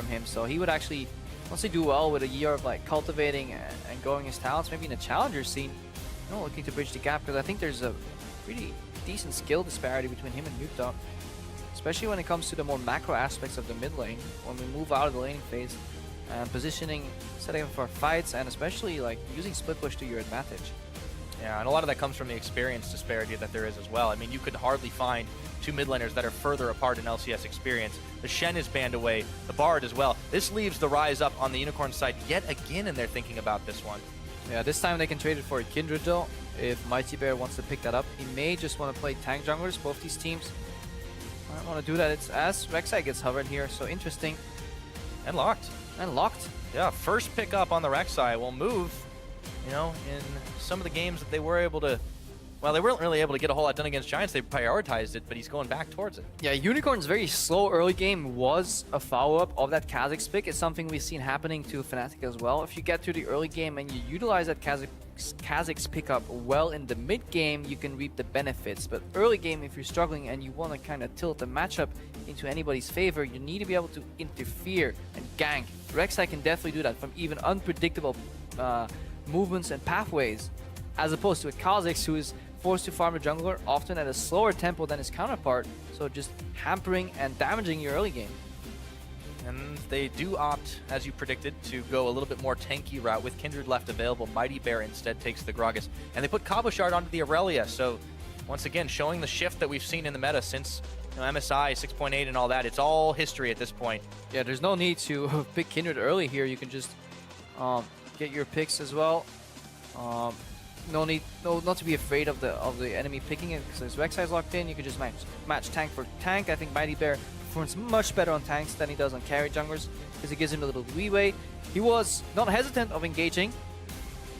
from him. So he would actually mostly do well with a year of like cultivating and growing his talents, maybe in the challenger scene, you know, looking to bridge the gap, because I think there's a pretty decent skill disparity between him and Nukeduck, especially when it comes to the more macro aspects of the mid lane, when we move out of the laning phase, and positioning, setting up for fights, and especially like using split push to your advantage. Yeah, and a lot of that comes from the experience disparity that there is as well. I mean, you could hardly find two mid laners that are further apart in LCS experience. The Shen is banned away, the Bard as well. This leaves the Ryze up on the Unicorn side yet again, and they're thinking about this one. Yeah, this time they can trade it for a Kindred though. If Mightybear wants to pick that up, he may just want to play tank junglers, both these teams. I don't want to do that. It's as Rek'Sai gets hovered here, so interesting. And locked. And locked. Yeah, first pick up on the Rek'Sai will move, you know, in some of the games that they were able to, well, they weren't really able to get a whole lot done against Giants. They prioritized it, but he's going back towards it. Yeah, Unicorn's very slow early game was a follow-up of that kaSing pick. It's something we've seen happening to Fnatic as well. If you get to the early game and you utilize that kaSing's pickup well in the mid game, you can reap the benefits. But early game, if you're struggling and you want to kind of tilt the matchup into anybody's favor, you need to be able to interfere and gank. Rek'Sai can definitely do that from even unpredictable movements and pathways, as opposed to a kaSing who is forced to farm a jungler often at a slower tempo than his counterpart, so just hampering and damaging your early game. And they do opt, as you predicted, to go a little bit more tanky route with Kindred left available. Mightybear instead takes the Gragas, and they put Cabochard onto the Irelia. So once again, showing the shift that we've seen in the meta since, you know, MSI 6.8 and all that. It's all history at this point. Yeah, there's no need to pick Kindred early here. You can just get your picks as well. No need, not to be afraid of the enemy picking it, because Rek'Sai is locked in. You can just match tank for tank. I think Mightybear performs much better on tanks than he does on carry junglers, because it gives him a little leeway. He was not hesitant of engaging.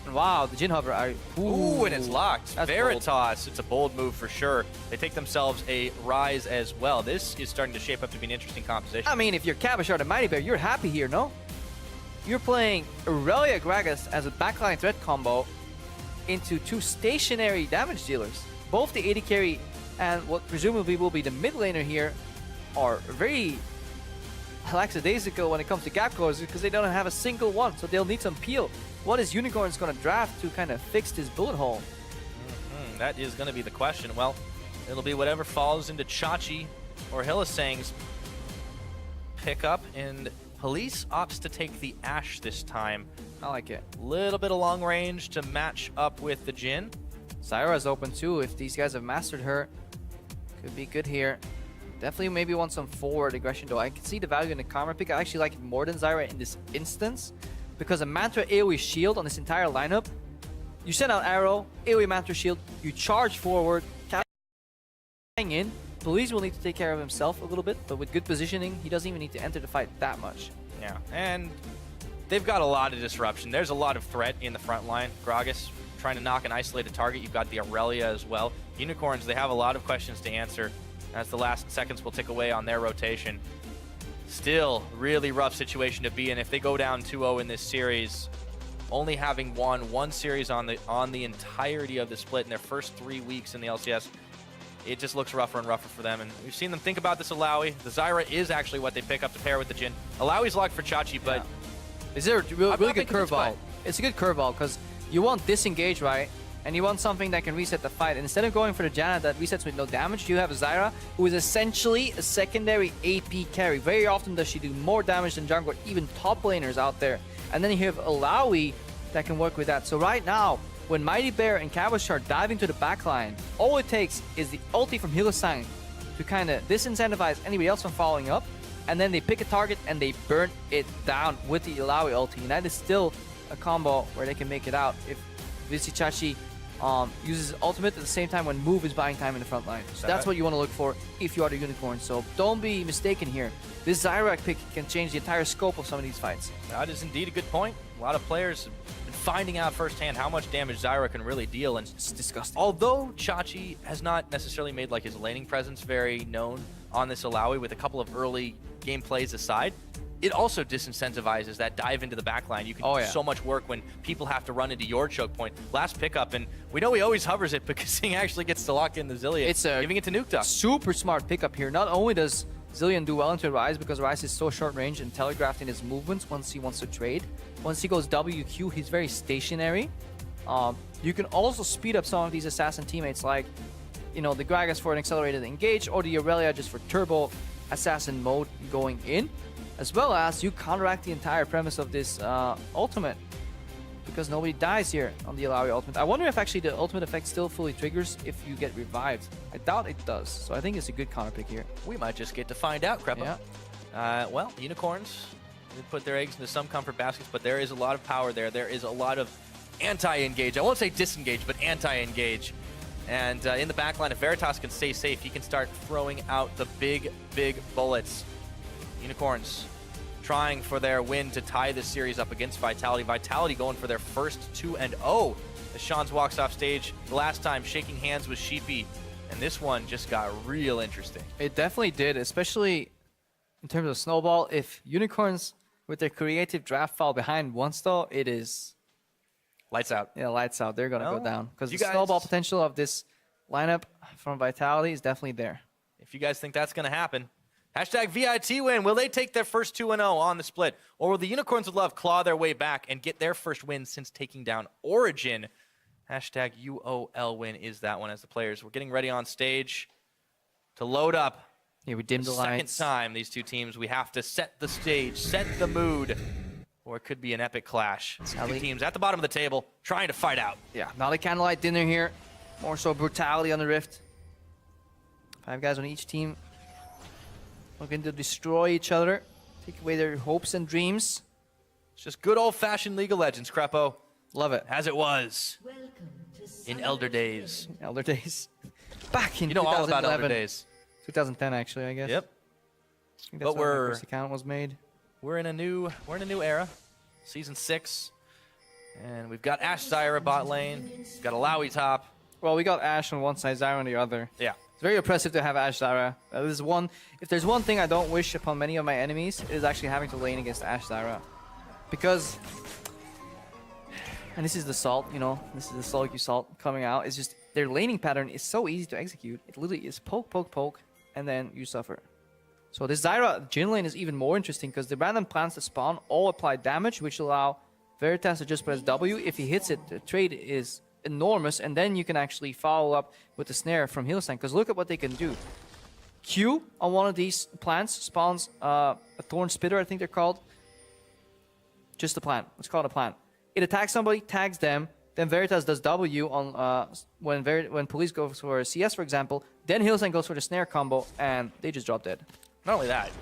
And wow, the Jhin hover. Ooh, and it's locked. That's Veritas, bold. it's a bold move for sure. They take themselves a Ryze as well. This is starting to shape up to be an interesting composition. I mean, if you're Cabochard and Mightybear, you're happy here, no? You're playing Irelia Gragas as a backline threat combo into two stationary damage dealers. Both the AD carry and what presumably will be the mid laner here are very lackadaisical when it comes to gap closers, because they don't have a single one, so they'll need some peel. What is Unicorns going to draft to kind of fix this bullet hole? That is going to be the question. Well, it'll be whatever falls into Chachi or Hylissang's pickup, and Elise opts to take the Ashe this time. I like it. Little bit of long range to match up with the Jhin. Zyra's open too. If these guys have mastered her, could be good here. Definitely maybe want some forward aggression though. I can see the value in the Karma pick. I actually like it more than Zyra in this instance, because a Mantra AoE shield on this entire lineup, you send out arrow, AoE Mantra shield, you charge forward, hang in. Police will need to take care of himself a little bit, but with good positioning, he doesn't even need to enter the fight that much. Yeah, and they've got a lot of disruption. There's a lot of threat in the front line. Gragas trying to knock an isolated target. You've got the Irelia as well. Unicorns, they have a lot of questions to answer as the last seconds will tick away on their rotation. Still, really rough situation to be in. If they go down 2-0 in this series, only having won one series on the entirety of the split in their first 3 weeks in the LCS, it just looks rougher and rougher for them. And we've seen them think about this Illaoi. The Zyra is actually what they pick up to pair with the Jhin. Illai's locked for Chachi, but... Yeah. Is there a really good curveball? It's a good curveball, because you want disengage, right? And you want something that can reset the fight. And instead of going for the Janna that resets with no damage, you have a Zyra, who is essentially a secondary AP carry. Very often does she do more damage than jungle, even top laners out there. And then you have Illaoi that can work with that. So right now, when Mightybear and Cabochard dive into the backline, all it takes is the ulti from Hylissang to kind of disincentivize anybody else from following up, and then they pick a target and they burn it down with the Illaoi ulti. And that is still a combo where they can make it out if Vizicsacsi uses ultimate at the same time when move is buying time in the front line. So that's what you want to look for if you are the Unicorn. So don't be mistaken here. This Zyra pick can change the entire scope of some of these fights. That is indeed a good point. A lot of players have been finding out firsthand how much damage Zyra can really deal. And it's disgusting. Although Chachi has not necessarily made like his laning presence very known on this Illaoi, with a couple of early gameplays aside, it also disincentivizes that dive into the backline. You can do so much work when people have to run into your choke point. Last pickup, and we know he always hovers it, but kaSing actually gets to lock in the Zilean, giving it to Nukeduck. Super smart pickup here. Not only does Zilean do well into Ryze because Ryze is so short range and telegraphed in his movements once he wants to trade. Once he goes WQ, he's very stationary. You can also speed up some of these assassin teammates, like, you know, the Gragas for an accelerated engage, or the Irelia just for turbo assassin mode going in, as well as you counteract the entire premise of this ultimate, because nobody dies here on the Illaoi ultimate. I wonder if actually the ultimate effect still fully triggers if you get revived. I doubt it does, so I think it's a good counter pick here. We might just get to find out, Crepa. Yeah. Well, Unicorns, they put their eggs into some comfort baskets, but there is a lot of power there. There is a lot of anti-engage. I won't say disengage, but anti-engage. And in the backline, if Veritas can stay safe, he can start throwing out the big, big bullets. Unicorns trying for their win to tie this series up against Vitality. Vitality going for their first 2-0 as Shans walks off stage. The last time shaking hands with Sheepy, and this one just got real interesting. It definitely did, especially in terms of Snowball. If Unicorns with their creative draft fall behind once though, it is lights out. Yeah, lights out. They're gonna go down because the guys, snowball potential of this lineup from Vitality is definitely there. If you guys think that's gonna happen, hashtag VIT win. Will they take their first 2-0 on the split? Or will the Unicorns of Love claw their way back and get their first win since taking down Origin? Hashtag UOL win is that one, as the players were getting ready on stage to load up. Yeah, we dimmed the lights. Second time, these two teams, we have to set the stage, set the mood, or it could be an epic clash. Two teams at the bottom of the table trying to fight out. Yeah, not a candlelight dinner here. More so brutality on the Rift. 5 guys on each team looking to destroy each other, take away their hopes and dreams. It's just good old-fashioned League of Legends, Crepo. Love it. As it was in Elder Days. Elder Days. Back in 2011. You know all about Elder Days. 2010, actually, I guess. Yep. I think that's when the first account was made. We're in a new era, Season 6, and we've got Ashe Zyra bot lane. We've got Illaoi top. Well, we got Ashe on one side, Zyra on the other. Yeah. It's very oppressive to have Ashe Zyra. If there's one thing I don't wish upon many of my enemies, it is actually having to lane against Ashe Zyra. Because, and this is the salt, you know, this is the Sulky salt coming out. It's just, their laning pattern is so easy to execute. It literally is poke, poke, poke, and then you suffer. So this Zyra Jhin lane is even more interesting because the random plants that spawn all apply damage, which allow Veritas to just press W. If he hits it, the trade is enormous, and then you can actually follow up with the snare from Hylissang, because look at what they can do. Q on one of these plants spawns a Thorn Spitter, I think they're called. Just a plant. Let's call it a plant. It attacks somebody, tags them, then Veritas does W on when Police goes for a CS, for example, then Hylissang goes for the snare combo, and they just drop dead. Not only that,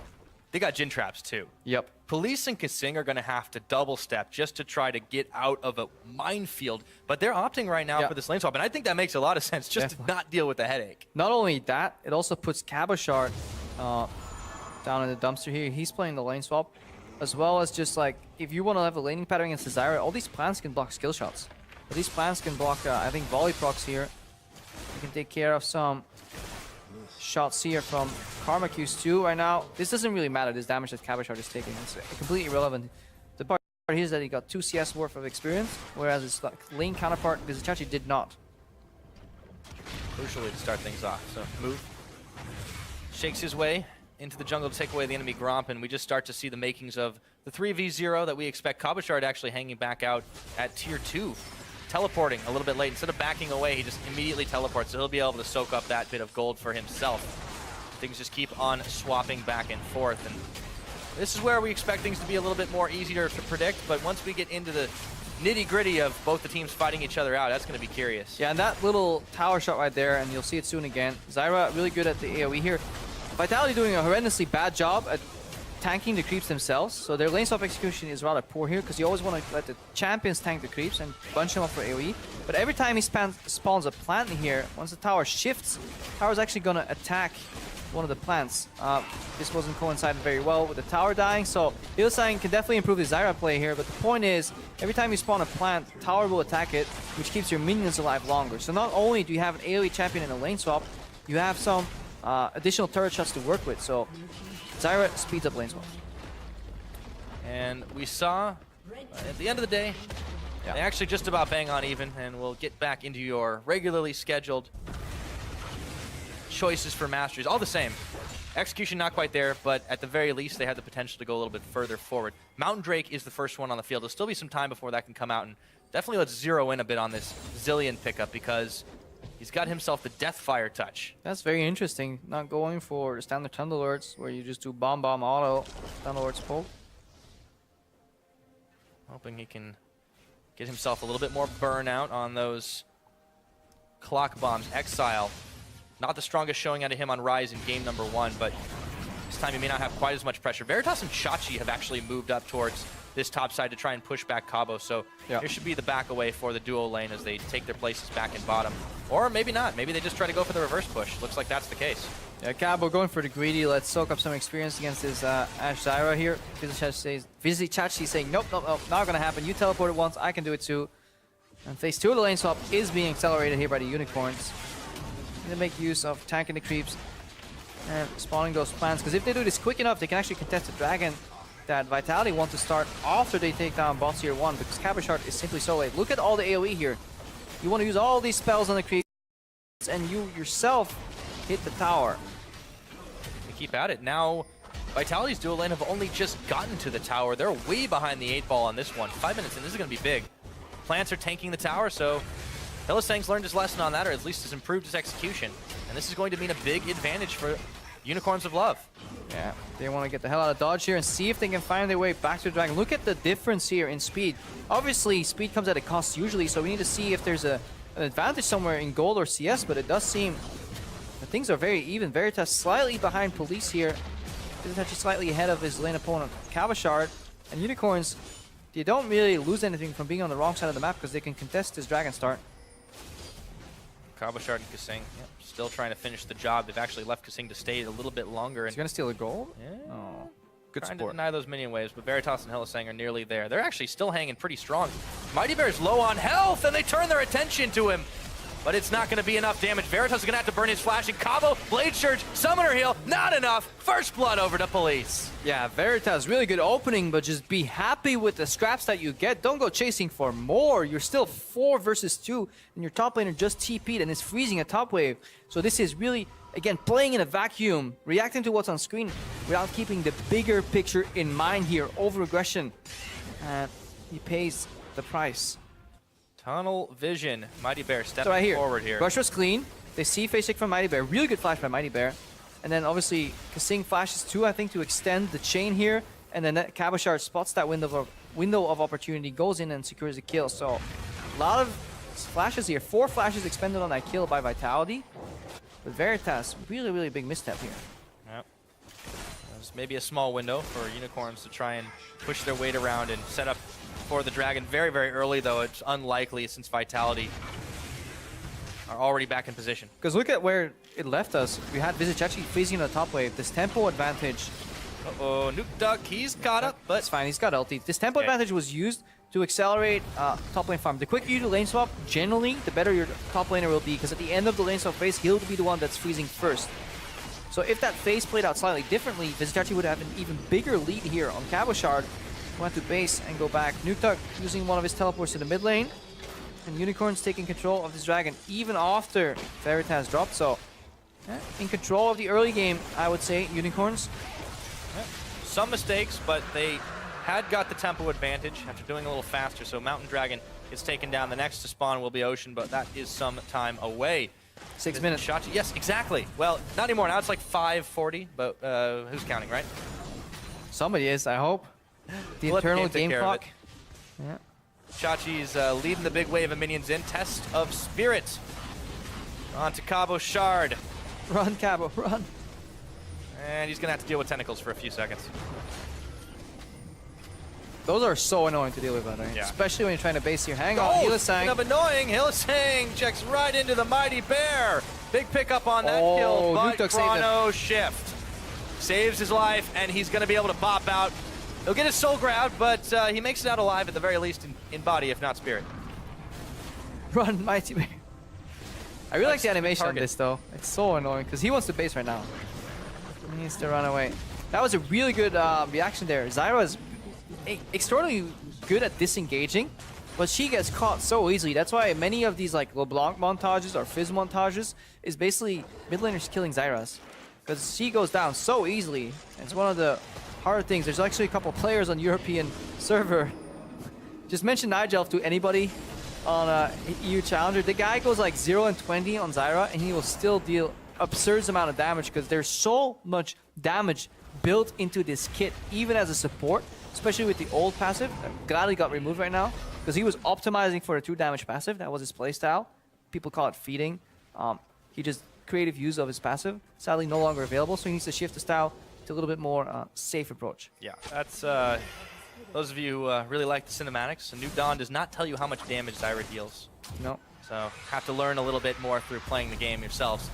they got Jhin traps too. Yep. Police and kaSing are going to have to double step just to try to get out of a minefield, but they're opting right now for this lane swap, and I think that makes a lot of sense just to not deal with the headache. Not only that, it also puts Cabochard down in the dumpster here. He's playing the lane swap, as well as just like, if you want to have a laning pattern against the Zyra, all these plants can block skill shots. All these plants can block, I think, volley procs here. You can take care of some shots here from Karma Qs too right now. This doesn't really matter, this damage that Cabochard is taking. It's completely irrelevant. The part here is that he got 2 CS worth of experience, whereas his lane counterpart, Vizicsacsi, did not. Crucially to start things off. So move. Shakes his way into the jungle to take away the enemy Gromp, and we just start to see the makings of the 3v0 that we expect. Cabochard actually hanging back out at tier 2. Teleporting a little bit late. Instead of backing away, he just immediately teleports, so he'll be able to soak up that bit of gold for himself. Things just keep on swapping back and forth, and this is where we expect things to be a little bit more easier to predict, but once we get into the nitty-gritty of both the teams fighting each other out, that's going to be curious. Yeah, and that little tower shot right there, and you'll see it soon again. Zyra really good at the AoE here. Vitality doing a horrendously bad job at tanking the creeps themselves, so their lane swap execution is rather poor here, because you always want to let the champions tank the creeps and bunch them up for AoE. But every time he spawns a plant in here, once the tower shifts, the tower is actually going to attack one of the plants. This wasn't coincided very well with the tower dying, so Hylissang can definitely improve his Zyra play here, but the point is, every time you spawn a plant, the tower will attack it, which keeps your minions alive longer. So not only do you have an AoE champion and a lane swap, you have some additional turret shots to work with, so Zyra speeds up lane swap. And we saw, at the end of the day, they actually just about bang on even, and we'll get back into your regularly scheduled choices for masteries. All the same, Execution not quite there, but at the very least, they had the potential to go a little bit further forward. Mountain Drake is the first one on the field. There'll still be some time before that can come out, and definitely let's zero in a bit on this Zilean pickup because he's got himself the Deathfire touch. That's very interesting. Not going for standard Trundle alerts where you just do bomb auto Trundle alerts poke. Hoping he can get himself a little bit more burnout on those clock bombs. Exile, not the strongest showing out of him on Ryze in game number 1, but this time he may not have quite as much pressure. Veritas and Chachi have actually moved up towards this top side to try and push back Cabo, so there should be the back away for the duo lane as they take their places back in bottom. Or maybe not. Maybe they just try to go for the reverse push. Looks like that's the case. Yeah, Cabo going for the greedy. Let's soak up some experience against this Ashe Zyra here. Vizicsacsi saying, nope, not going to happen. You teleported once, I can do it too. And phase 2 of the lane swap is being accelerated here by the Unicorns. They make use of tanking the creeps and spawning those plants, because if they do this quick enough, they can actually contest the dragon that Vitality want to start after they take down bot tier 1, because Cabochard is simply so late. Look at all the AoE here. You want to use all these spells on the creeps, and you yourself hit the tower. They keep at it. Now, Vitality's dual lane have only just gotten to the tower. They're way behind the 8 ball on this one. 5 minutes in, this is going to be big. Plants are tanking the tower, so Hylissang's learned his lesson on that, or at least has improved his execution. And this is going to mean a big advantage for Unicorns of Love. Yeah, they want to get the hell out of dodge here and see if they can find their way back to the dragon. Look at the difference here in speed. Obviously, speed comes at a cost usually, so we need to see if there's an advantage somewhere in gold or CS, but it does seem that things are very even. Veritas slightly behind Police here. Is actually slightly ahead of his lane opponent, Cabochard. And Unicorns, they don't really lose anything from being on the wrong side of the map because they can contest this dragon start. Cabochard and kaSing, still trying to finish the job. They've actually left kaSing to stay a little bit longer. Is he going to steal the gold? Yeah. Oh, good trying support. to deny those minion waves, but Veritas and Hylissang are nearly there. They're actually still hanging pretty strong. Mightybear's low on health, and they turn their attention to him. But it's not going to be enough damage. Veritas is going to have to burn his flash, and Cabo, Blade Surge, Summoner Heal, not enough. First blood over to Police. Yeah, Veritas, really good opening, but just be happy with the scraps that you get. Don't go chasing for more. You're still 4 versus 2, and your top laner just TP'd and is freezing a top wave. So this is really, again, playing in a vacuum, reacting to what's on screen without keeping the bigger picture in mind here. Over-aggression. And he pays the price. Tunnel vision. Mightybear stepping right here. forward here. Rush was clean. They see face check from Mightybear. Really good flash by Mightybear. And then obviously kaSing flashes too, I think, to extend the chain here. And then Cabochard spots that window of opportunity, goes in and secures the kill. So a lot of flashes here. 4 flashes expended on that kill by Vitality. But Veritas, really, really big misstep here. Yep. There's maybe a small window for Unicorns to try and push their weight around and set up for the dragon. Very, very early, though. It's unlikely since Vitality are already back in position. Because look at where it left us. We had Vizicsacsi freezing on the top wave. This tempo advantage. Uh-oh, Nukeduck, he's caught up, but it's fine. He's got ulti. This tempo advantage was used to accelerate top lane farm. The quicker you do lane swap, generally, the better your top laner will be, because at the end of the lane swap phase, he'll be the one that's freezing first. So if that phase played out slightly differently, Vizicsacsi would have an even bigger lead here on Cabochard. Went to base and go back. Nukeduck using one of his teleports in the mid lane. And Unicorns taking control of this dragon even after Veritas dropped. So, in control of the early game, I would say, Unicorns. Some mistakes, but they had got the tempo advantage after doing a little faster. So Mountain Dragon is taken down. The next to spawn will be Ocean, but that is some time away. 6 minutes. Shot. Yes, exactly. Well, not anymore. Now it's like 5:40, but who's counting, right? Somebody is, I hope. The internal game clock. Yeah. Chachi's leading the big wave of minions in. Test of Spirit. On to Cabochard. Run, Cabo, run. And he's going to have to deal with tentacles for a few seconds. Those are so annoying to deal with, by the way. Yeah. Especially when you're trying to base here. Hang on, Hylissang. Of annoying. Hylissang checks right into the Mightybear. Big pickup on that kill, but Chrono shift. Saves his life, and he's going to be able to bop out. He'll get his soul grabbed, but he makes it out alive at the very least in body, if not spirit. Run, Mightybear. I really like the animation on this, though. It's so annoying, because he wants to base right now. He needs to run away. That was a really good reaction there. Zyra is extraordinarily good at disengaging, but she gets caught so easily. That's why many of these like LeBlanc montages or Fizz montages is basically mid laners killing Zyras. because she goes down so easily. It's one of the hard things. There's actually a couple players on European server. Just mention Nigel to anybody on EU Challenger. The guy goes like 0-20 on Zyra, and he will still deal absurd amount of damage because there's so much damage built into this kit, even as a support, especially with the old passive. Glad he got removed right now because he was optimizing for a 2 damage passive. That was his playstyle. People call it feeding. He just creative use of his passive. Sadly, no longer available, so he needs to shift the style to a little bit more safe approach. Yeah, that's those of you who really like the cinematics. A New Dawn does not tell you how much damage Zyra deals. No. So have to learn a little bit more through playing the game yourselves.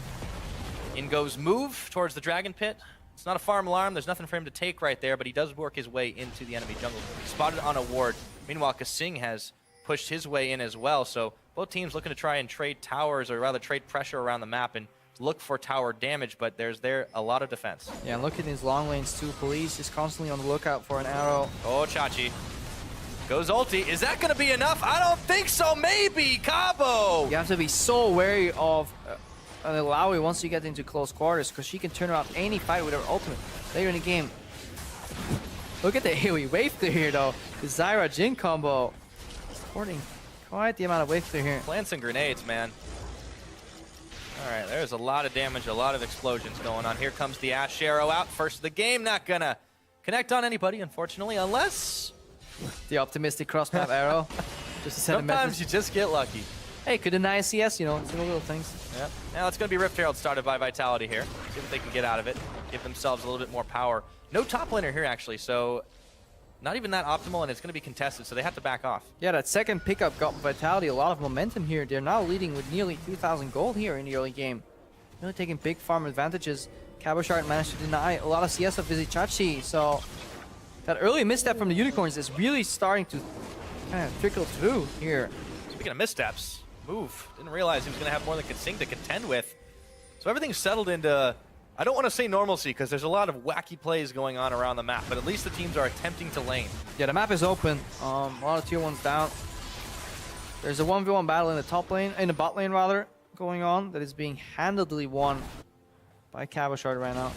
In goes Move towards the Dragon Pit. It's not a farm alarm. There's nothing for him to take right there, but he does work his way into the enemy jungle. Spotted on a ward. Meanwhile, kaSing has pushed his way in as well. So both teams looking to try and trade towers, or rather trade pressure around the map and look for tower damage, but there's a lot of defense. Yeah, and look at his long lanes too. Police is constantly on the lookout for an arrow. Oh, Chachi. Goes ulti. Is that going to be enough? I don't think so. Maybe. Cabo. You have to be so wary of an Illaoi once you get into close quarters, because she can turn around any fight with her ultimate later in the game. Look at the AoE wave clear here though. The Zyra Jin combo supporting quite the amount of wave clear here. Plants and grenades, man. All right, there's a lot of damage, a lot of explosions going on. Here comes the Ashe arrow out. First of the game, not gonna connect on anybody, unfortunately, unless... The optimistic cross-map arrow. Just to send a message. Sometimes you just get lucky. Hey, could deny a CS, you know, it's the little things. Yeah. Now it's gonna be Rift Herald started by Vitality here. See what they can get out of it. Give themselves a little bit more power. No top laner here, actually, so not even that optimal, and it's gonna be contested, so they have to back off. Yeah, that second pickup got Vitality a lot of momentum here. They're now leading with nearly 2,000 gold here in the early game. Really taking big farm advantages. Cabochard managed to deny a lot of CS of Vizicsacsi, so that early misstep from the Unicorns is really starting to kind of trickle through here. Speaking of missteps, Move didn't realize he was gonna have more than kaSing to contend with. So everything's settled into, I don't want to say normalcy, because there's a lot of wacky plays going on around the map, but at least the teams are attempting to lane. Yeah, the map is open. A lot of tier 1s down. There's a 1v1 battle in the top lane, in the bot lane rather, going on that is being handedly won by Cabochard right now.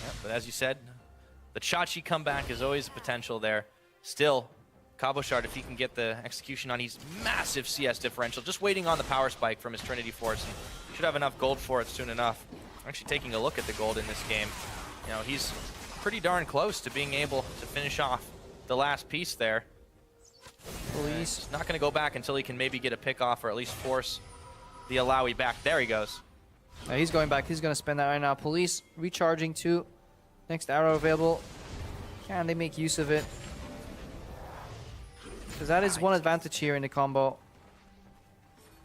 Yeah, but as you said, the Chachi comeback is always a potential there. Still, Cabochard, if he can get the execution on his massive CS differential, just waiting on the power spike from his Trinity Force, and should have enough gold for it soon enough. Actually taking a look at the gold in this game, you know, he's pretty darn close to being able to finish off the last piece there. Elise not going to go back until he can maybe get a pick off, or at least force the Illaoi back. There he goes. He's going back. He's going to spend that right now. Police recharging too. Next arrow available. Can they make use of it? Because that is one advantage here in the combo.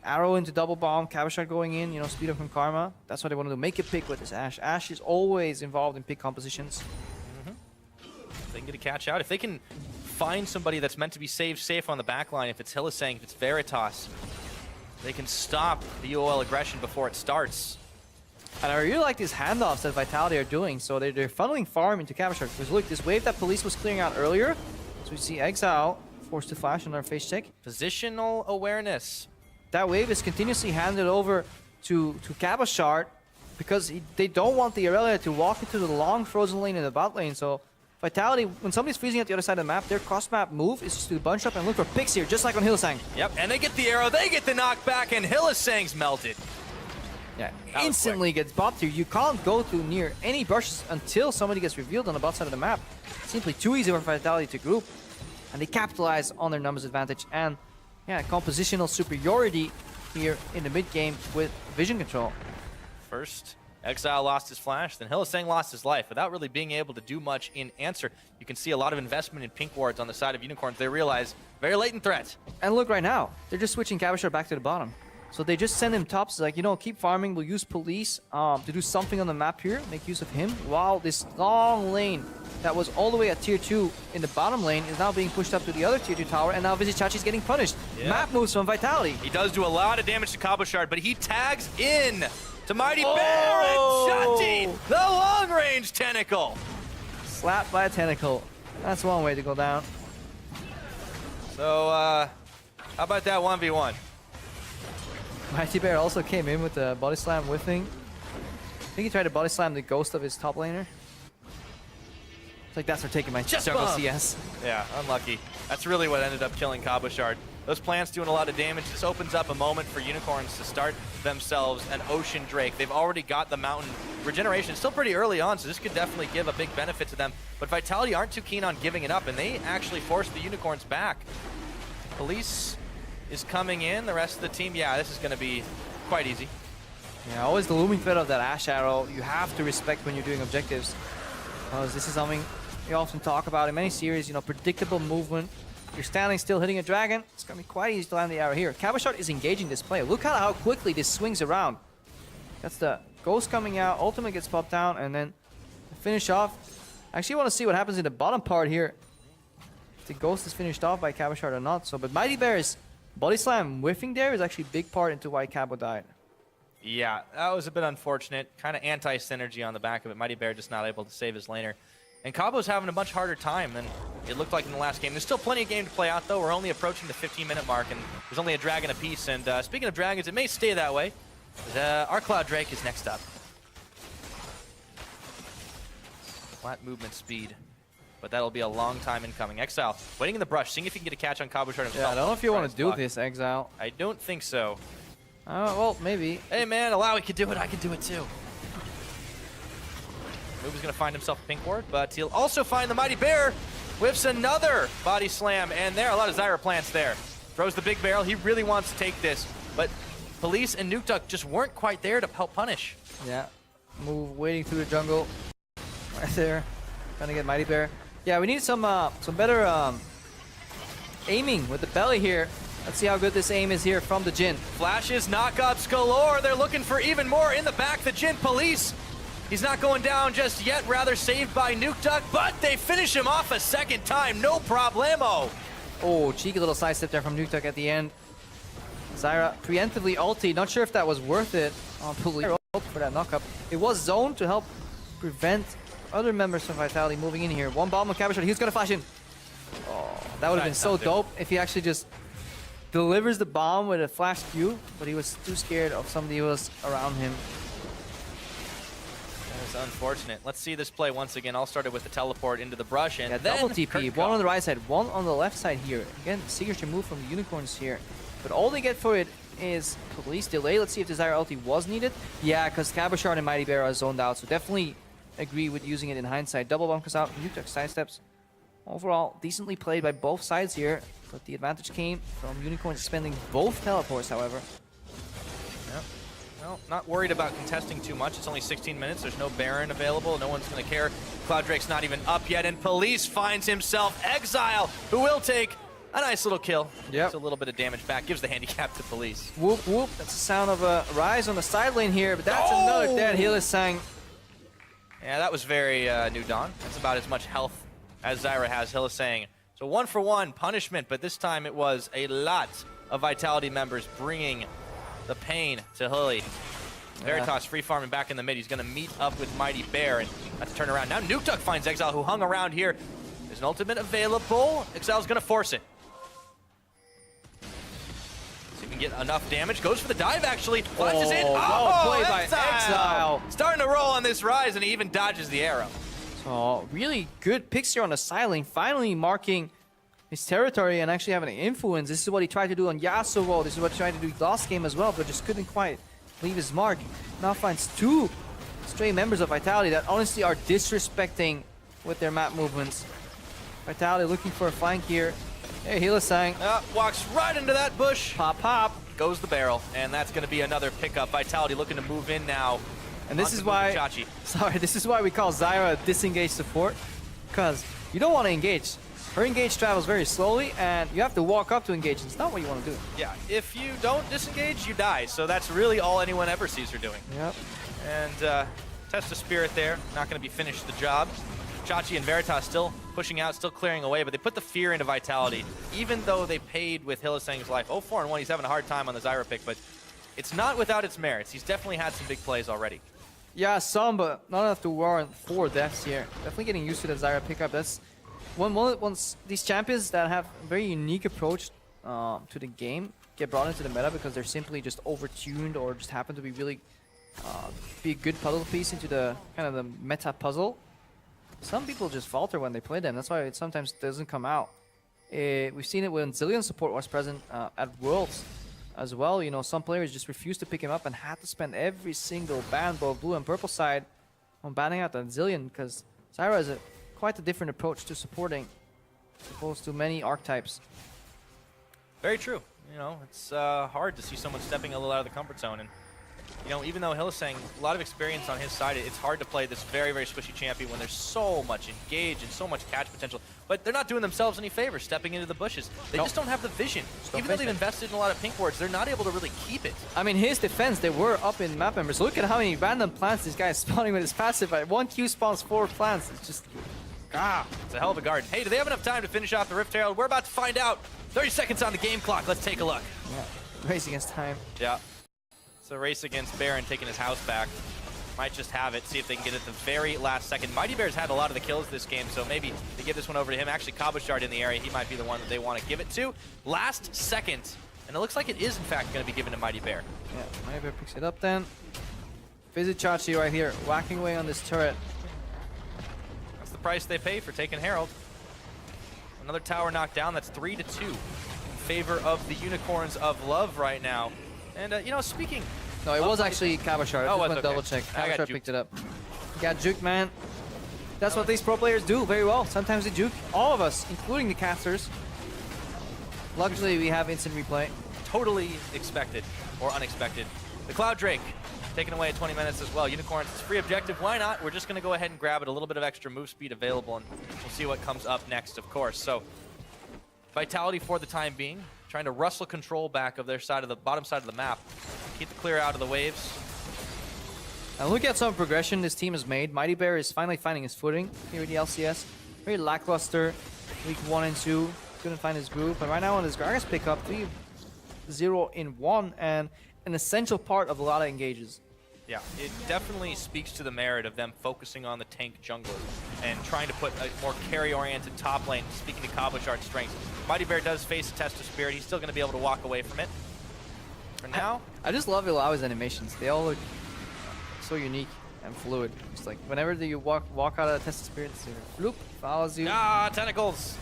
Arrow into double bomb. Cabochard going in. You know, speed up from Karma. That's what they want to do. Make a pick with this Ashe. Ashe is always involved in pick compositions. If they can get a catch out, if they can find somebody that's meant to be safe on the back line, if it's Hylissang, if it's Veritas, they can stop the UOL aggression before it starts. And I really like these handoffs that Vitality are doing. So they're funneling farm into Cabochard. Because look, this wave that Police was clearing out earlier. So we see Exileh forced to flash on our face check. Positional awareness. That wave is continuously handed over to Cabochard because they don't want the Irelia to walk into the long frozen lane in the bot lane. So Vitality, when somebody's freezing at the other side of the map, their cross-map move is just to bunch up and look for picks here, just like on Hylissang. Yep, and they get the arrow, they get the knockback, and Hylissang's melted. Yeah, instantly gets bopped here. You can't go to near any brushes until somebody gets revealed on the bot side of the map. It's simply too easy for Vitality to group. And they capitalize on their numbers advantage and, yeah, compositional superiority here in the mid game with vision control. First, Exileh lost his flash, then Hylissang lost his life without really being able to do much in answer. You can see a lot of investment in pink wards on the side of Unicorns. They realize very latent threat. And look right now, they're just switching Cabochard back to the bottom. So they just send him tops, like, you know, keep farming. We'll use Police to do something on the map here, make use of him. While this long lane that was all the way at tier 2 in the bottom lane is now being pushed up to the other tier 2 tower, and now Vizicsacsi is getting punished. Yeah. Map moves from Vitality. He does do a lot of damage to Cabochard, but he tags in to Mightybear and Chachi, the long-range tentacle. Slapped by a tentacle. That's one way to go down. So, how about that 1v1? Mightybear also came in with the body slam whiffing. think he tried to body slam the ghost of his top laner. It's like that's for taking my jungle CS. Yeah, unlucky. That's really what ended up killing Cabochard. Those plants doing a lot of damage. This opens up a moment for Unicorns to start themselves an Ocean Drake. They've already got the mountain regeneration. It's still pretty early on, so this could definitely give a big benefit to them. But Vitality aren't too keen on giving it up, and they actually force the Unicorns back. Elise is coming in. The rest of the team, yeah, this is going to be quite easy. Yeah, always the looming threat of that Ashe arrow. You have to respect when you're doing objectives. Because this is something we often talk about in many series, you know, predictable movement. You're standing still hitting a dragon, it's going to be quite easy to land the arrow here. Cabochard is engaging this player. Look at how quickly this swings around. That's the ghost coming out, ultimate gets popped down, and then finish off. I actually want to see what happens in the bottom part here. If the ghost is finished off by Cabochard or not. So, but Mightybear's body slam whiffing there is actually a big part into why Cabo died. Yeah, that was a bit unfortunate. Kind of anti-synergy on the back of it. Mightybear just not able to save his laner. And Cabo's having a much harder time than it looked like in the last game. There's still plenty of game to play out, though. We're only approaching the 15-minute mark, and there's only a dragon apiece. And speaking of dragons, it may stay that way. Our Cloud Drake is next up. Flat movement speed, but that'll be a long time in coming. Exileh waiting in the brush, seeing if he can get a catch on Cabochard himself. Yeah, I don't know if you want to do this, Exileh. I don't think so. Well, maybe. Hey, man, Illaoi could do it. I can do it, too. Move is going to find himself a pink ward, but he'll also find the Mightybear. Whiffs another body slam, and there are a lot of Zyra plants there. Throws the big barrel. He really wants to take this, but Elise and Nukeduck just weren't quite there to help punish. Yeah, move waiting through the jungle. Right there, trying to get Mightybear. Yeah, we need some better aiming with the belly here. Let's see how good this aim is here from the Jhin. Flashes, knockups galore. They're looking for even more in the back. The Jhin police. He's not going down just yet, rather saved by Nukeduck, but they finish him off a second time. No problemo. Oh, cheeky little sidestep there from Nukeduck at the end. Zyra preemptively ulti. Not sure if that was worth it. For that knockup. It was zoned to help prevent other members of Vitality moving in here. One bomb on Cabochard. He was going to flash in. Oh, that would have been so dope if he actually just delivers the bomb with a flash Q, but he was too scared of somebody who was around him. That is unfortunate. Let's see this play once again. All started with the teleport into the brush, and yeah, then double TP. One on the right side, one on the left side here. Again, signature move from the Unicorns here. But all they get for it is police delay. Let's see if the Zyra ulti was needed. Yeah, because Cabochard and Mightybear are zoned out, so definitely agree with using it in hindsight. Double bunkers out, Nukeduck sidesteps. Overall, decently played by both sides here, but the advantage came from Unicorns spending both teleports, however. Yep. Well, not worried about contesting too much. It's only 16 minutes. There's no Baron available. No one's going to care. Cloud Drake's not even up yet, and Police finds himself Exileh, who will take a nice little kill. Yep. It's a little bit of damage back. Gives the handicap to Police. Whoop, whoop. That's the sound of a Ryze on the side lane here, but that's another dead Hylissang. Yeah, that was very New Dawn. That's about as much health as Zyra has. Hylissang. So 1-for-1 punishment, but this time it was a lot of Vitality members bringing the pain to Hilly. Veritas free farming back in the mid. He's going to meet up with Mightybear and have to turn around. Now Nukeduck finds Exileh, who hung around here. There's an ultimate available. Exileh's going to force it. See if he can get enough damage. Goes for the dive, actually. Flashes in. Well played by Exileh. Starting to roll on this Ryze, and he even dodges the arrow. So really good picks here on the side lane, finally marking his territory and actually having an influence. This is what he tried to do on Yasuo. This is what he tried to do last game as well, but just couldn't quite leave his mark. Now finds two stray members of Vitality that honestly are disrespecting with their map movements. Vitality looking for a flank here. Hey, Hylissang. Walks right into that bush. Pop, pop. Goes the barrel, and that's going to be another pickup. Vitality looking to move in now. And this is why, this is why we call Zyra a disengaged support, because you don't want to engage. Her engage travels very slowly, and you have to walk up to engage. It's not what you want to do. Yeah, if you don't disengage, you die. So that's really all anyone ever sees her doing. Yep. And Test of Spirit there, not going to be finished the job. Chachi and Veritas still pushing out, still clearing away, but they put the fear into Vitality, even though they paid with Hylissang's life. 0-4-1, he's having a hard time on the Zyra pick, but it's not without its merits. He's definitely had some big plays already. Yeah, some, but not enough to warrant 4 deaths here. Definitely getting used to the Zyra pickup. That's once these champions that have a very unique approach to the game get brought into the meta because they're simply just overtuned or just happen to be really be a good puzzle piece into the kind of the meta puzzle. Some people just falter when they play them. That's why it sometimes doesn't come out. We've seen it when Zilean support was present at Worlds as well. You know, some players just refused to pick him up and had to spend every single ban, both blue and purple side, on banning out that Zilean, because Zyra is quite a different approach to supporting as opposed to many archetypes. Very true. You know, it's hard to see someone stepping a little out of the comfort zone. And, you know, even though Hylissang, a lot of experience on his side, it's hard to play this very, very squishy champion when there's so much engage and so much catch potential. But they're not doing themselves any favors stepping into the bushes. They just don't have the vision. Even though they've invested in a lot of pink wards, they're not able to really keep it. I mean, his defense, they were up in map members. Look at how many random plants this guy is spawning with his passive. At 1 Q spawns 4 plants. It's just... It's a hell of a garden. Hey, do they have enough time to finish off the Rift Herald? We're about to find out. 30 seconds on the game clock. Let's take a look. Yeah, race against time. Yeah. It's a race against Baron taking his house back. Might just have it. See if they can get it the very last second. Mightybear's had a lot of the kills this game, so maybe they give this one over to him. Actually, Cabochard in the area. He might be the one that they want to give it to. Last second. And it looks like it is, in fact, going to be given to Mightybear. Yeah, Mightybear picks it up then. Vizicsacsi right here, whacking away on this turret. That's the price they pay for taking Herald. Another tower knocked down. That's 3-2 in favor of the Unicorns of Love right now. And, you know, speaking... No, it was actually Cabochard. Oh, I just went okay. double check. I got Cabochard picked it up. You got juked, man. That's what these pro players do very well. Sometimes they juke all of us, including the casters. Luckily, we have instant replay. Totally expected or unexpected. The Cloud Drake taken away at 20 minutes as well. Unicorns, it's free objective. Why not? We're just going to go ahead and grab it. A little bit of extra move speed available, and we'll see what comes up next, of course. So, Vitality for the time being, trying to rustle control back of their side of the bottom side of the map. Keep the clear out of the waves. And look at some progression this team has made. Mightybear is finally finding his footing here in the LCS. Very lackluster week 1 and 2. Couldn't find his groove. But right now on this Gragas pickup, 3-0 in 1, and an essential part of a lot of engages. Yeah, it definitely speaks to the merit of them focusing on the tank jungler and trying to put a more carry-oriented top lane, speaking to Cabochard's strengths. Mightybear does face a test of spirit. He's still going to be able to walk away from it. For now... I just love Illaoi's animations. They all look so unique and fluid. Just like whenever you walk out of the test of spirit, it's floop, follows you. Ah, tentacles!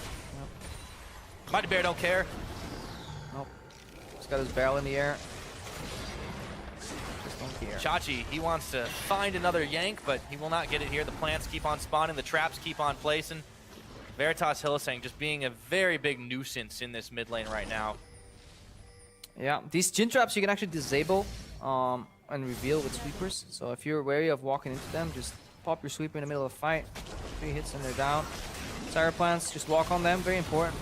Yep. Mightybear don't care. Nope. Just got his barrel in the air. Chachi, he wants to find another yank, but he will not get it here. The plants keep on spawning, the traps keep on placing. Veritas Hylissang just being a very big nuisance in this mid lane right now. Yeah, these Jin traps you can actually disable and reveal with sweepers. So if you're wary of walking into them, just pop your sweeper in the middle of the fight. 3 hits and they're down. Zyra plants, just walk on them, very important.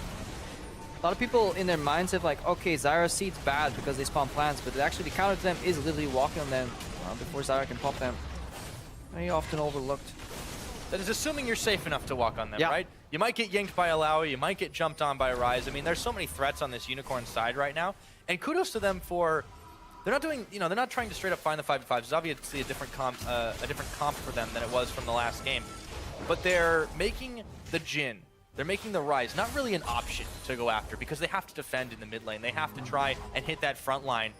A lot of people in their minds have like, okay, Zyra seed's bad because they spawn plants, but actually the counter to them is literally walking on them before Zyra can pop them. Very often overlooked. That is assuming you're safe enough to walk on them, yeah. Right? You might get yanked by Illaoi, you might get jumped on by Ryze. I mean, there's so many threats on this Unicorn side right now, and kudos to them for, they're not doing, you know, they're not trying to straight up find the 5v5s. It's obviously a different comp for them than it was from the last game, but they're making the Jhin. They're making the Ryze not really an option to go after because they have to defend in the mid lane. They have to try and hit that front line,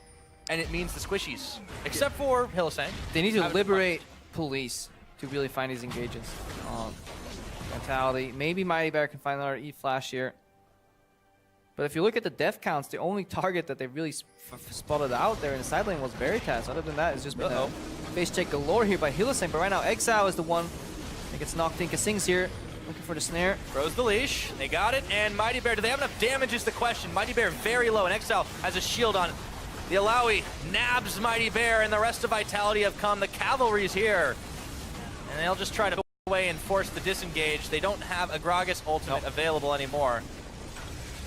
and it means the squishies, except for Hylissang. They need to liberate police to really find these engages. Mentality. Maybe Mightybear can find another E-Flash here. But if you look at the death counts, the only target that they really spotted out there in the side lane was Veritas. Other than that, it's just been a face check galore here by Hylissang. But right now, Exileh is the one that gets knocked in. kaSing's here. Looking for the snare. Throws the leash. They got it. And Mightybear, do they have enough damage is the question. Mightybear very low, and Exileh has a shield on. The Illaoi nabs Mightybear, and the rest of Vitality have come. The cavalry's here. And they'll just try to go away and force the disengage. They don't have a Gragas ultimate available anymore.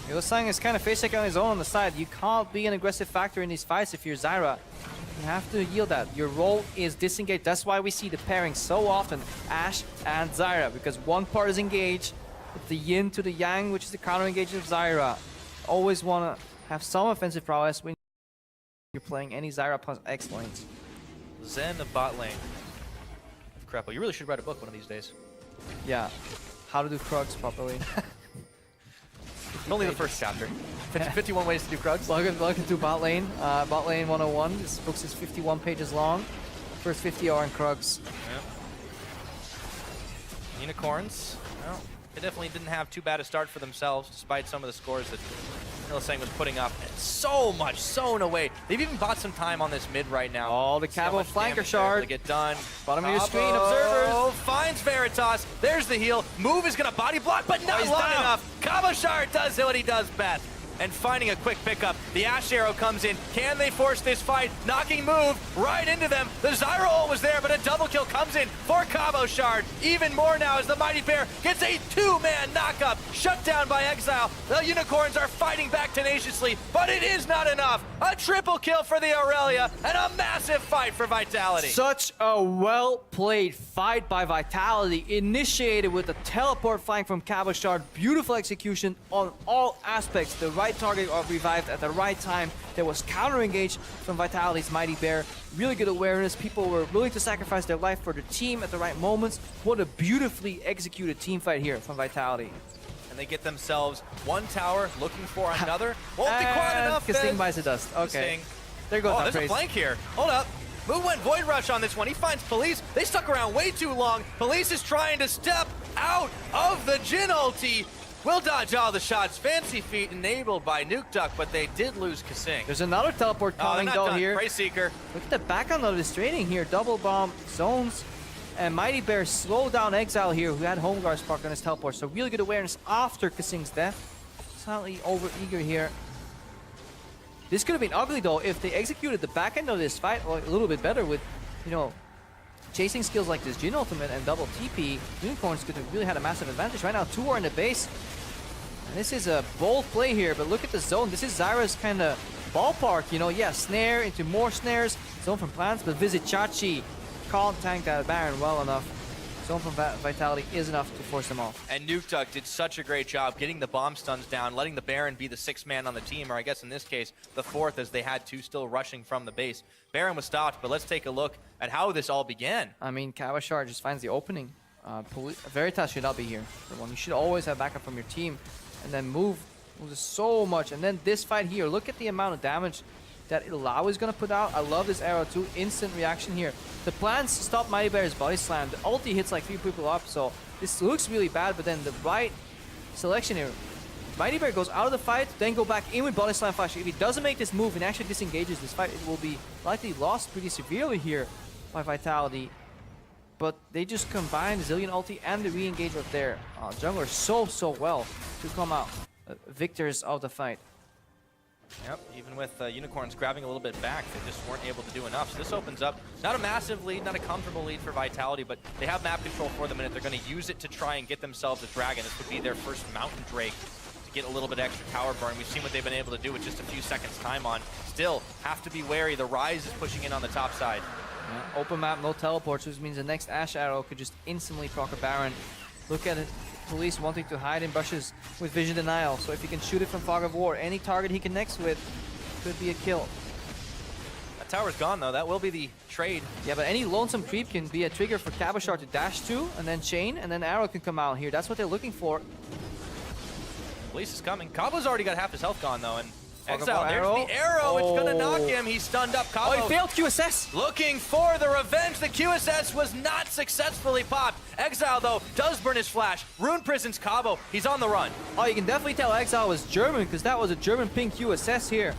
Hylissang is kind of face checking on his own on the side. You can't be an aggressive factor in these fights if you're Zyra. You have to yield that. Your role is disengage. That's why we see the pairing so often, Ashe and Zyra, because one part is engaged with the yin to the yang, which is the counter engage of Zyra. Always want to have some offensive prowess when you're playing any Zyra plus X lanes. Zen of bot lane. Crap, you really should write a book one of these days. Yeah, how to do Krugs properly. Only the first chapter. 51 ways to do Krugs. Welcome to Bot Lane. Bot Lane 101. This book is 51 pages long. First 50 are in Krugs. Yep. Unicorns, well, they definitely didn't have too bad a start for themselves, despite some of the scores that Hylissang was putting up. And so much sewn away. They've even bought some time on this mid right now. Oh, the Cabo flanker shard. To get done. Bottom of your screen, observers. Finds Veritas. There's the heal. Move is going to body block, but not long enough. Cabochard does what he does best. And finding a quick pickup. The Ashe arrow comes in. Can they force this fight? Knocking move right into them. The Zyra ult was there, but a double kill comes in for Cabochard. Even more now as the Mightybear gets a two-man knockup. Shut down by Exileh. The Unicorns are fighting back tenaciously, but it is not enough. A triple kill for the Irelia and a massive fight for Vitality. Such a well-played fight by Vitality, initiated with a teleport flank from Cabochard. Beautiful execution on all aspects. The right target got revived at the right time. There was counter-engage from Vitality's Mightybear. Really good awareness. People were willing to sacrifice their life for the team at the right moments. What a beautifully executed team fight here from Vitality. And they get themselves one tower, looking for another. Won't be quite enough. kaSing buys the dust. Okay. There goes that there's a flank here. Hold up. Move went Void Rush on this one. He finds Police. They stuck around way too long. Police is trying to step out of the Jhin ulti. Will dodge all the shots. Fancy feet enabled by Nukeduck, but they did lose kaSing. There's another teleport coming down here. Prey Seeker. Look at the background of this trading here. Double bomb zones. And Mightybear slowed down Exileh here, who had Home Guard spark on his teleport. So really good awareness after kaSing's death. Slightly over eager here. This could have been ugly though if they executed the back end of this fight a little bit better with, you know, chasing skills like this Jhin ultimate and double TP. Unicorns could have really had a massive advantage. Right now, 2 are in the base. And this is a bold play here, but look at the zone. This is Zyra's kind of ballpark, you know. Yeah, snare into more snares. Zone from plants, but Vizicsacsi can't tank that Baron well enough. Zone from Vitality is enough to force them off. And Nukeduck did such a great job getting the bomb stuns down, letting the Baron be the 6th man on the team, or I guess in this case, the 4th, as they had 2 still rushing from the base. Baron was stopped, but let's take a look at how this all began. I mean, Cabochard just finds the opening. Veritas should not be here. For one, you should always have backup from your team. And then moves so much. And then this fight here, look at the amount of damage that Illaoi is going to put out. I love this arrow too. Instant reaction here. The plans stop Mightybear's body slam. The ulti hits like 3 people up, so this looks really bad, but then the right selection here. Mightybear goes out of the fight, then go back in with body slam flash. If he doesn't make this move and actually disengages this fight, it will be likely lost pretty severely here by Vitality. But they just combine the Zilean ulti and the re-engage with their jungler so well to come out victors of the fight. Yep, even with Unicorns grabbing a little bit back, they just weren't able to do enough. So this opens up not a massive lead, not a comfortable lead for Vitality, but they have map control for the minute. They're going to use it to try and get themselves a dragon. This would be their first Mountain Drake to get a little bit extra tower burn. We've seen what they've been able to do with just a few seconds time on. Still, have to be wary. The Ryze is pushing in on the top side. Yeah, open map, no teleports, which means the next Ashe arrow could just instantly proc a Baron. Look at it. Police wanting to hide in bushes with vision denial. So if he can shoot it from Fog of War, any target he connects with could be a kill. That tower's gone though. That will be the trade. Yeah, but any lonesome creep can be a trigger for Cabochard to dash to, and then chain, and then arrow can come out here. That's what they're looking for. Police is coming. Cabo's already got half his health gone though, and Exileh, arrow. There's the arrow. It's gonna knock him. He's stunned up. Cabo. Oh, he failed QSS. Looking for the revenge. The QSS was not successfully popped. Exileh, though, does burn his flash. Rune prisons Cabo. He's on the run. Oh, you can definitely tell Exileh was German, because that was a German ping QSS here.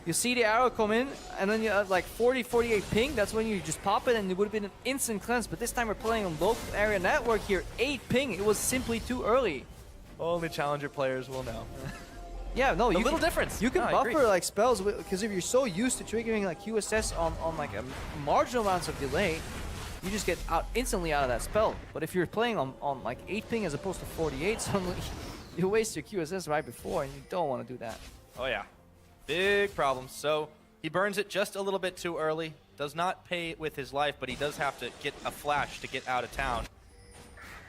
You see the arrow come in, and then you have like 40, 48 ping. That's when you just pop it, and it would have been an instant cleanse. But this time we're playing on local area network here. 8 ping. It was simply too early. Only challenger players will know. Yeah, no, little difference. You can buffer like spells, because if you're so used to triggering like QSS on like a marginal amounts of delay, you just get out instantly out of that spell. But if you're playing on like 8 ping as opposed to 48, suddenly you waste your QSS right before, and you don't want to do that. Oh yeah, big problem. So he burns it just a little bit too early. Does not pay with his life, but he does have to get a flash to get out of town.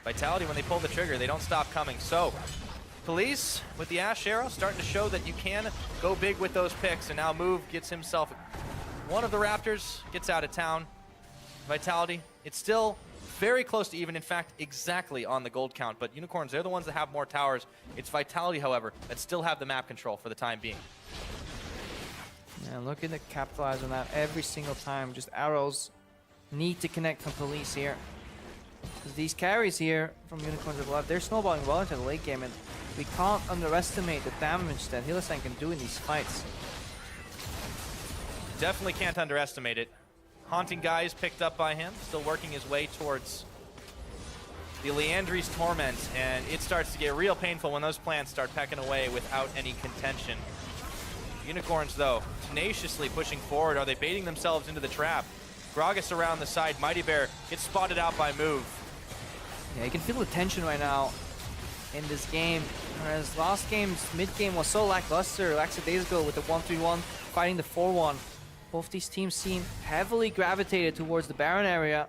Vitality, when they pull the trigger, they don't stop coming. So Police with the Ashe arrow starting to show that you can go big with those picks, and now Move gets himself one of the Raptors, gets out of town. Vitality, it's still very close to even, in fact, exactly on the gold count, but Unicorns, they're the ones that have more towers. It's Vitality, however, that still have the map control for the time being. Yeah, looking to capitalize on that every single time. Just arrows need to connect from Police here. Because these carries here from Unicorns of Love, they're snowballing well into the late game, and we can't underestimate the damage that Hylissang can do in these fights. Definitely can't underestimate it. Haunting Guise picked up by him, still working his way towards the Leandri's Torment, and it starts to get real painful when those plants start pecking away without any contention. Unicorns, though, tenaciously pushing forward. Are they baiting themselves into the trap? Gragas around the side. Mightybear gets spotted out by Move. Yeah, you can feel the tension right now in this game. Whereas last game's mid-game was so lackluster, like days ago with the 1-3-1 fighting the 4-1. Both these teams seem heavily gravitated towards the Baron area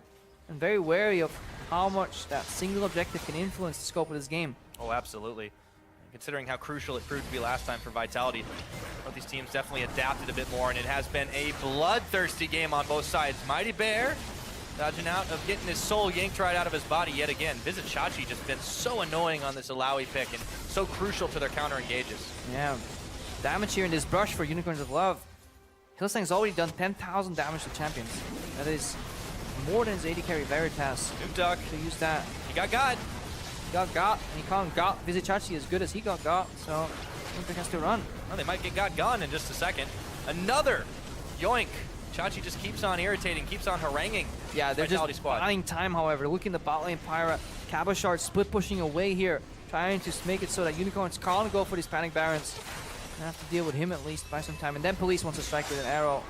and very wary of how much that single objective can influence the scope of this game. Oh, absolutely. Considering how crucial it proved to be last time for Vitality, both these teams definitely adapted a bit more, and it has been a bloodthirsty game on both sides. Mightybear dodging out of getting his soul yanked right out of his body yet again. Vizicsacsi just been so annoying on this Illaoi pick and so crucial to their counter engages. Yeah, damage here in this brush for Unicorns of Love. Hylissang's already done 10,000 damage to champions. That is more than his AD carry Veritas. Nukeduck to use that. He got. He got, and he can't got Vizicsacsi as good as he got, so Nukeduck has to run. Well, they might get gone in just a second. Another yoink. Chachi just keeps on irritating, keeps on haranguing. Yeah, they're Vitality just squad. buying time, however. Look in the bot lane, Pyra. Cabochard split pushing away here, trying to make it so that Unicorns can't go for these Panic Barons. Gonna have to deal with him at least by some time. And then Police wants to strike with an arrow.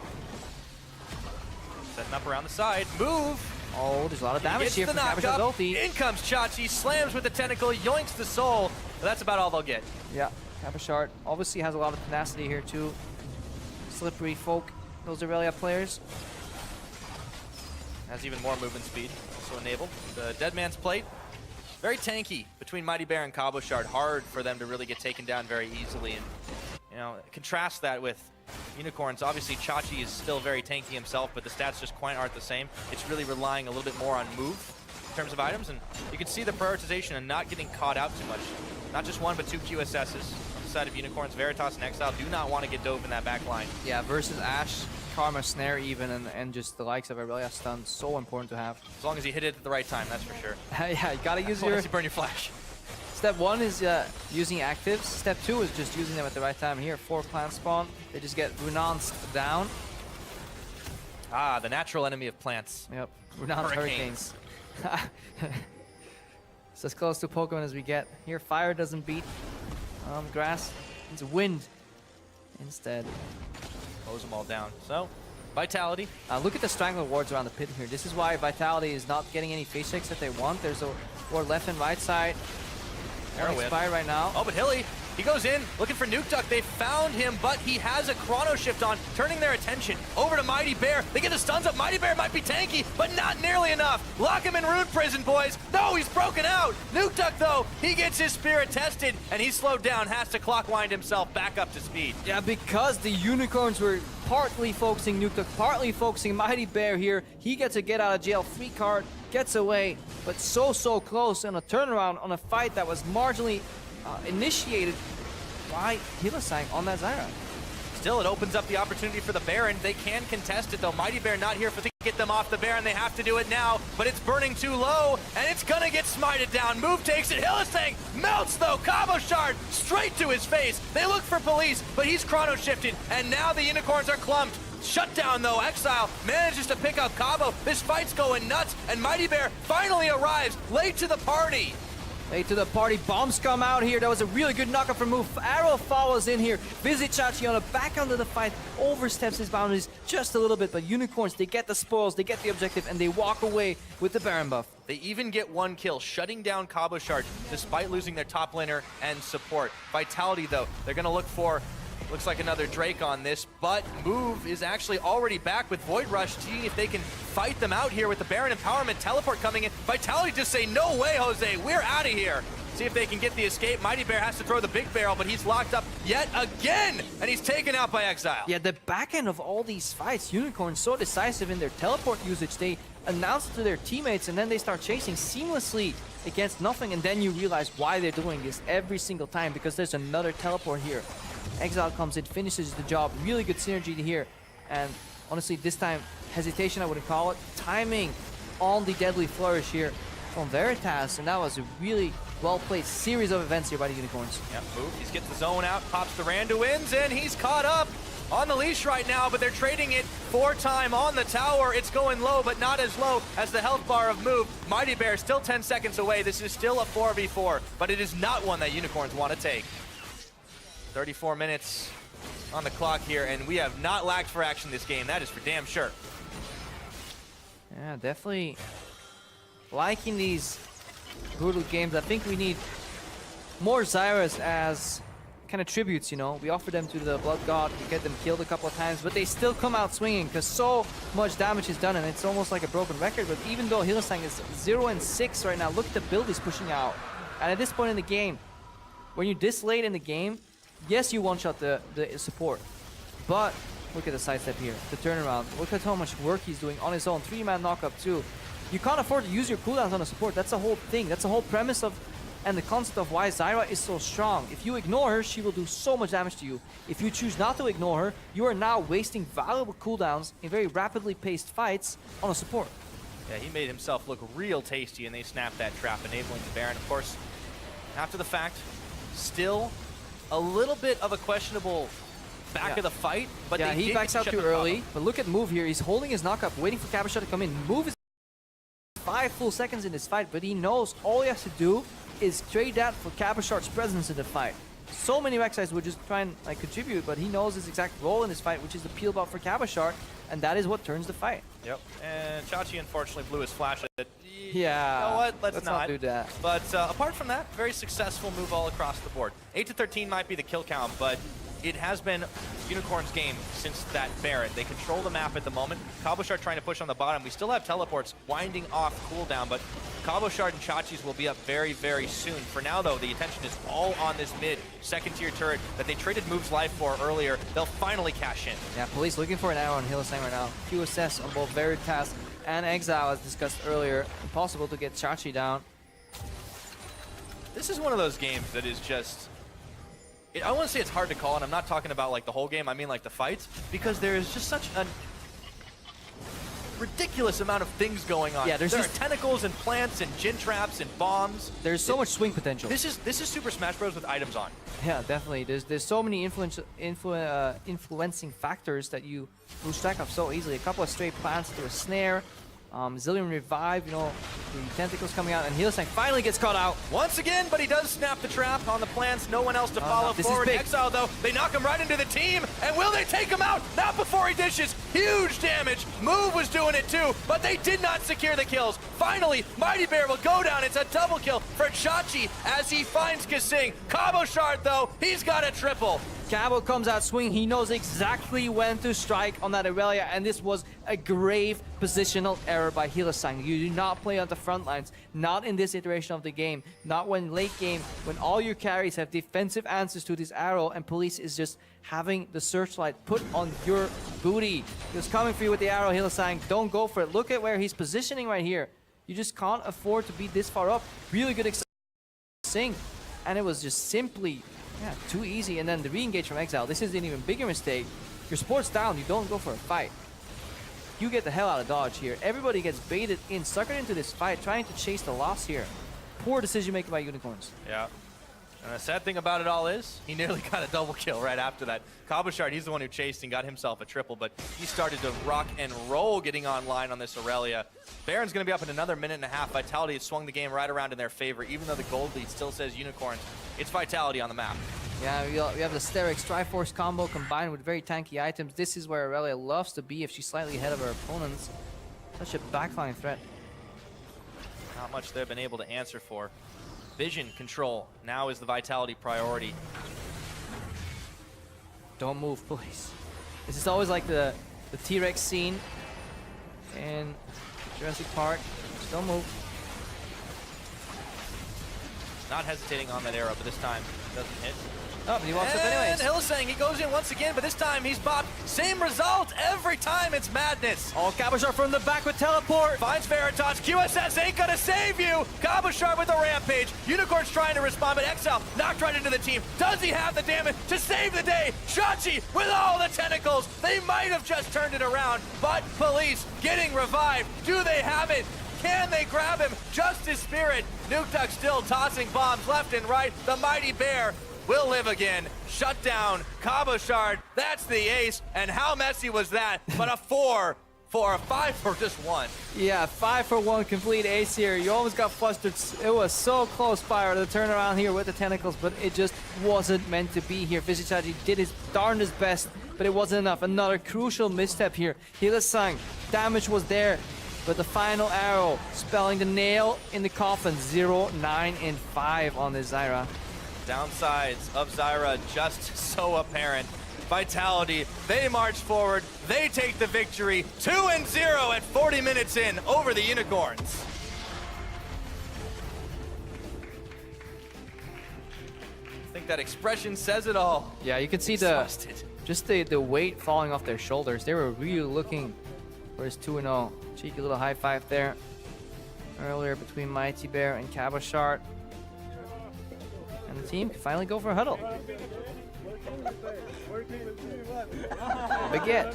Setting up around the side. Move! Oh, there's a lot of damage here from Cabochard's ulti. In comes Chachi, slams with the tentacle, yoinks the soul. But that's about all they'll get. Yeah, Cabochard obviously has a lot of tenacity here too. Slippery folk, those Irelia players. Has even more movement speed, also enabled. The Dead Man's Plate, very tanky between Mightybear and Cabochard. Hard for them to really get taken down very easily. And you know, contrast that with Unicorns. Obviously, Chachi is still very tanky himself, but the stats just quite aren't the same. It's really relying a little bit more on move in terms of items, and you can see the prioritization and not getting caught out too much. Not just one, but two QSSs on the side of Unicorns. Veritas and Exileh do not want to get dove in that back line. Yeah, versus Ashe, Karma, Snare even, and just the likes of Irelia stun, so important to have. As long as you hit it at the right time, that's for sure. Yeah, you gotta use you burn your flash. Step 1 is using actives. Step 2 is just using them at the right time. Here, 4 plant spawn. They just get renounced down. Ah, the natural enemy of plants. Yep, renounced hurricanes. It's as close to Pokemon as we get. Here, fire doesn't beat grass. It's wind instead. Mows them all down. So, Vitality. Look at the Strangler wards around the pit here. This is why Vitality is not getting any face checks that they want. There's a ward left and right side. Arrow Expire right now. Oh, but Hilly, he goes in looking for Nukeduck. They found him, but he has a chrono shift on, turning their attention over to Mightybear. They get the stuns up. Mightybear might be tanky, but not nearly enough. Lock him in Rune Prison, boys. No, he's broken out. Nukeduck, though, he gets his spirit tested, and he's slowed down, has to clockwind himself back up to speed. Yeah, because the Unicorns were partly focusing Nukeduck, partly focusing Mightybear here. He gets a get out of jail free card, gets away, but so close on a turnaround on a fight that was marginally initiated by Hylissang on that Zyra. Still, it opens up the opportunity for the Baron. They can contest it, though. Mightybear not here to get them off the Baron. They have to do it now, but it's burning too low, and it's gonna get smited down. Move takes it. Hylissang melts, though. Cabochard straight to his face. They look for Police, but he's chrono shifted, and now the Unicorns are clumped. Shut down, though. Exileh manages to pick up Cabo. This fight's going nuts, and Mightybear finally arrives late to the party. Late to the party. Bombs come out here. That was a really good knockup from Move. Arrow follows in here. Vizicsacsi on the back end of the fight oversteps his boundaries just a little bit, but Unicorns, they get the spoils, they get the objective, and they walk away with the Baron buff. They even get one kill, shutting down Cabochard despite losing their top laner and support. Vitality, though, they're going to look for, looks like another Drake on this, but Move is actually already back with Void Rush, seeing if they can fight them out here with the Baron Empowerment teleport coming in. Vitality just say, no way, Jose, we're out of here. See if they can get the escape. Mightybear has to throw the big barrel, but he's locked up yet again, and he's taken out by Exileh. Yeah, the back end of all these fights, Unicorns so decisive in their teleport usage. They announce it to their teammates, and then they start chasing seamlessly against nothing, and then you realize why they're doing this every single time, because there's another teleport here. Exileh comes in, finishes the job. Really good synergy here, and honestly, this time hesitation, I wouldn't call it. Timing on the deadly flourish here from Veritas, and that was a really well-played series of events here by the Unicorns. Yep, move. He gets the zone out, pops the Randa wins, and he's caught up on the leash right now, but they're trading it for time on the tower. It's going low, but not as low as the health bar of move. Mightybear still 10 seconds away. This is still a 4v4, but it is not one that Unicorns want to take. 34 minutes on the clock here, and we have not lacked for action this game. That is for damn sure. Yeah, definitely liking these brutal games. I think we need more Zyras as kind of tributes, you know. We offer them to the Blood God, we get them killed a couple of times, but they still come out swinging because so much damage is done, and it's almost like a broken record. But even though Hylissang is 0-6 right now, look at the build he's pushing out. And at this point in the game, when you're this late in the game, yes, you one-shot the support, but look at the sidestep here, the turnaround. Look at how much work he's doing on his own. 3-man knockup too. You can't afford to use your cooldowns on a support. That's the whole thing. That's the whole premise of and the concept of why Zyra is so strong. If you ignore her, she will do so much damage to you. If you choose not to ignore her, you are now wasting valuable cooldowns in very rapidly paced fights on a support. Yeah, he made himself look real tasty, and they snapped that trap, enabling the Baron. Of course, after the fact, still a little bit of a questionable back of the fight, but yeah, he backs out too early. But look at Move here. He's holding his knockup, waiting for Cabochard to come in. Move is 5 full seconds in this fight, but he knows all he has to do is trade that for Cabochard's presence in the fight. So many Rek'Sais would just try and like contribute, but he knows his exact role in this fight, which is the peel buff for Cabochard, and that is what turns the fight. Yep, and Chachi unfortunately blew his flash at it. Yeah, you know what? Let's not do that. But apart from that, very successful move all across the board. 8-13 might be the kill count, but it has been Unicorn's game since that Baron. They control the map at the moment. Cabochard trying to push on the bottom. We still have teleports winding off cooldown, but Cabochard and Chachi's will be up very, very soon. For now, though, the attention is all on this mid second-tier turret that they traded Move's life for earlier. They'll finally cash in. Yeah, Police looking for an arrow on Hylissang right now. QSS on both Veritas and Exileh, as discussed earlier. Impossible to get Chachi down. This is one of those games that is just... I want to say it's hard to call, and I'm not talking about like the whole game, I mean like the fights, because there is just such a ridiculous amount of things going on. Yeah, there are tentacles and plants and gin traps and bombs. There's so much swing potential. This is Super Smash Bros. With items on. Yeah, definitely. There's so many influencing factors that you lose track of so easily. A couple of straight plants to a snare. Zilean revive, you know, the tentacles coming out, and Hylissang finally gets caught out. Once again, but he does snap the trap on the plants. No one else to follow forward. Exileh, though, they knock him right into the team, and will they take him out? Not before he dishes. Huge damage. Move was doing it too, but they did not secure the kills. Finally, Mightybear will go down. It's a double kill for Chachi as he finds kaSing. Cabochard, though, he's got a triple. Cabo comes out swinging. He knows exactly when to strike on that Irelia, and this was a grave positional error by Hylissang. You do not play on the front lines, not in this iteration of the game, not when late game, when all your carries have defensive answers to this arrow, and Police is just having the searchlight put on your booty. He was coming for you with the arrow, Hylissang. Don't go for it. Look at where he's positioning right here. You just can't afford to be this far up. Really good kaSing, and it was just simply... yeah, too easy. And then the re-engage from Exileh. This is an even bigger mistake. Your support's down. You don't go for a fight. You get the hell out of dodge here. Everybody gets baited in, suckered into this fight, trying to chase the loss here. Poor decision making by Unicorns. Yeah. And the sad thing about it all is, he nearly got a double kill right after that. Cabochard, he's the one who chased and got himself a triple, but he started to rock and roll getting online on this Irelia. Baron's going to be up in another minute and a half. Vitality has swung the game right around in their favor, even though the gold lead still says Unicorns. It's Vitality on the map. Yeah, we have the Sterix Triforce combo combined with very tanky items. This is where Irelia loves to be if she's slightly ahead of her opponents. Such a backline threat. Not much they've been able to answer for. Vision control now is the Vitality priority. Don't move, please. This is always like the T-Rex scene in Jurassic Park. Just don't move. Not hesitating on that arrow, but this time it doesn't hit. Oh, and he walks up And anyways. Hylissang, he goes in once again, but this time he's bopped. Same result every time. It's madness. Oh, Cabochard from the back with teleport. Finds Veritas. QSS ain't gonna save you. Cabochard with a rampage. Unicorn's trying to respond, but Exileh knocked right into the team. Does he have the damage to save the day? Shachi with all the tentacles. They might have just turned it around, but Police getting revived. Do they have it? Can they grab him? Justice Spirit. Nukeduck still tossing bombs left and right. The Mightybear will live again. Shut down. Cabochard. That's the ace. And how messy was that? But a 4 for a 5 for just 1. Yeah, 5 for 1 complete ace here. You almost got flustered. It was so close, Fire, to turn around here with the tentacles, but it just wasn't meant to be here. Vizicsacsi did his darndest best, but it wasn't enough. Another crucial misstep here. Hylissang, damage was there, but the final arrow spelling the nail in the coffin. 0, 9, and 5 on this Zyra. Downsides of Zyra just so apparent. Vitality, they march forward, they take the victory. 2-0 at 40 minutes in over the Unicorns. I think that expression says it all. Yeah, you can see Exhausted. the weight falling off their shoulders. They were really looking for his 2-0. Cheeky little high five there earlier between Mightybear and Cabochard. And the team can finally go for a huddle. Baguette.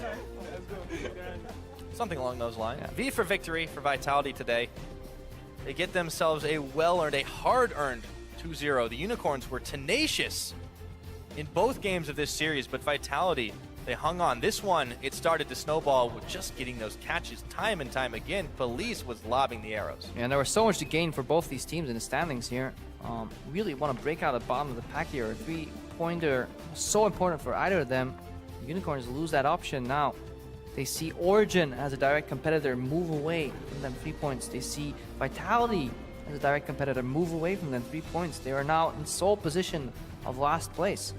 Something along those lines. Yeah. V for victory for Vitality today. They get themselves a well-earned, a hard-earned 2-0. The Unicorns were tenacious in both games of this series, but Vitality, they hung on. This one, it started to snowball with just getting those catches time and time again. Police was lobbing the arrows. Yeah, and there was so much to gain for both these teams in the standings here. Really want to break out the bottom of the pack here. A 3-pointer, so important for either of them. Unicorns lose that option now. They see Origin as a direct competitor move away from them 3 points. They see Vitality as a direct competitor move away from them 3 points. They are now in sole position of last place.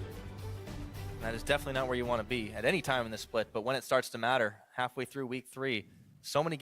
That is definitely not where you want to be at any time in this split, but when it starts to matter, halfway through week 3, so many